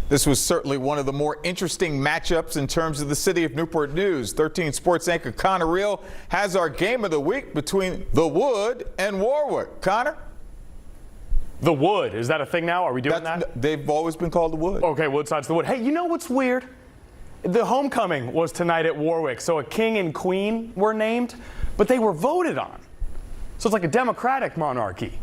This was certainly one of the more interesting matchups in terms of the City of Newport news. 13 Sports anchor Connor Reel has our game of the week between the Wood and Warwick. Connor? The Wood, is that a thing now? Are we doing that? They've always been called the Wood. Okay, Woodside's the Wood. Hey, you know what's weird? The homecoming was tonight at Warwick, so a king and queen were named, but they were voted on. So it's like a democratic monarchy.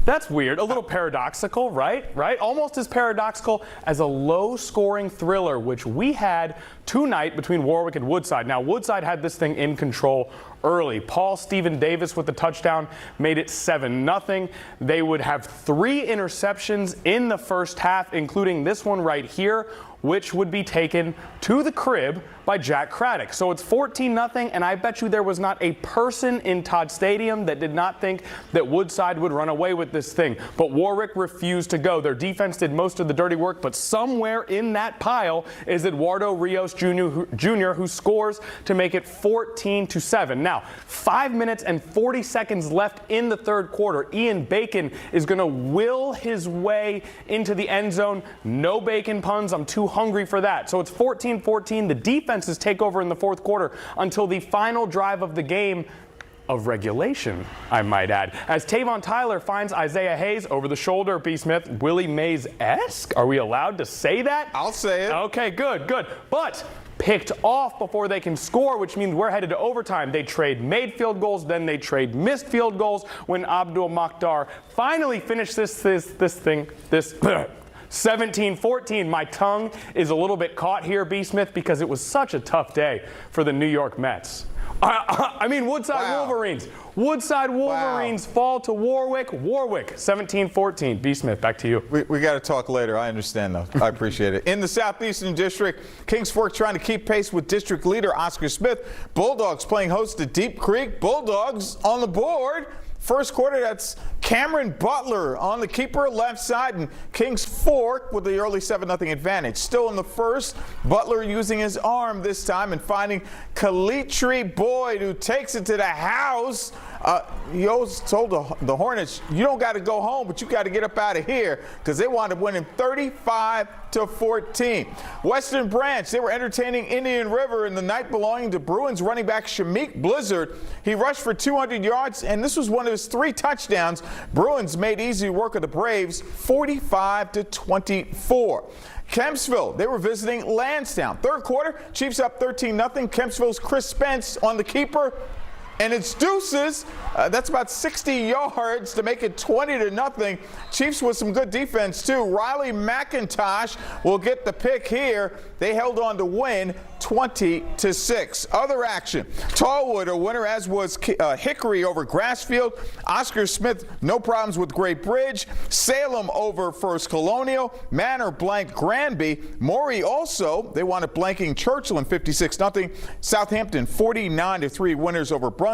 That's weird. A little paradoxical, right? Almost as paradoxical as a low-scoring thriller, which we had tonight between Warwick and Woodside. Now, Woodside had this thing in control early. Paul Stephen Davis with the touchdown made it 7-0. They would have 3 interceptions in the first half, including this one right here, which would be taken to the crib by Jack Craddock. So it's 14-0, and I bet you there was not a person in Todd Stadium that did not think that Woodside would run away with this thing. But Warwick refused to go. Their defense did most of the dirty work, but somewhere in that pile is Eduardo Rios Jr., who scores to make it 14-7. Now, 5 minutes and 40 seconds left in the third quarter. Ian Bacon is going to will his way into the end zone. No bacon puns. I'm too hungry for that. So it's 14-14. The defenses take over in the fourth quarter until the final drive of the game of regulation, I might add, as Tavon Tyler finds Isaiah Hayes over the shoulder. B. Smith, Willie Mays-esque? Are we allowed to say that? I'll say it. Okay, good. But picked off before they can score, which means we're headed to overtime. They trade made field goals, then they trade missed field goals when Abdul Makhdar finally finished this thing. 17-14. My tongue is a little bit caught here, B. Smith, because it was such a tough day for the New York Mets. I mean, Woodside Wolverines. Woodside Wolverines fall to Warwick. Warwick, 17-14. B. Smith, back to you. We got to talk later. I understand, though. I appreciate it. In the Southeastern District, Kings Fork trying to keep pace with District Leader Oscar Smith. Bulldogs playing host to Deep Creek. Bulldogs on the board. First quarter, that's Cameron Butler on the keeper left side, and Kings Fork with the early 7-0 advantage. Still in the first, Butler using his arm this time and finding Kalitri Boyd, who takes it to the house. He always told the Hornets, you don't got to go home, but you got to get up out of here, because they wound up winning 35-14. Western Branch, they were entertaining Indian River in the night belonging to Bruins running back Shamik Blizzard. He rushed for 200 yards, and this was one of his 3 touchdowns. Bruins made easy work of the Braves, 45-24. Kempsville, they were visiting Lansdowne. Third quarter, Chiefs up 13-0. Kempsville's Chris Spence on the keeper. And it's deuces. That's about 60 yards to make it 20-0. Chiefs with some good defense, too. Riley McIntosh will get the pick here. They held on to win 20-6. Other action. Tallwood, a winner, as was Hickory over Grassfield. Oscar Smith, no problems with Great Bridge. Salem over First Colonial. Manor blanked Granby. Maury also, they wound up blanking Churchill in 56-0. Southampton 49-3 winners over Brunswick.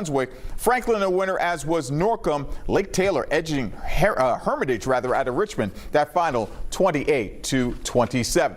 Franklin a winner, as was Norcom. Lake Taylor edging Hermitage out of Richmond. That final 28-27.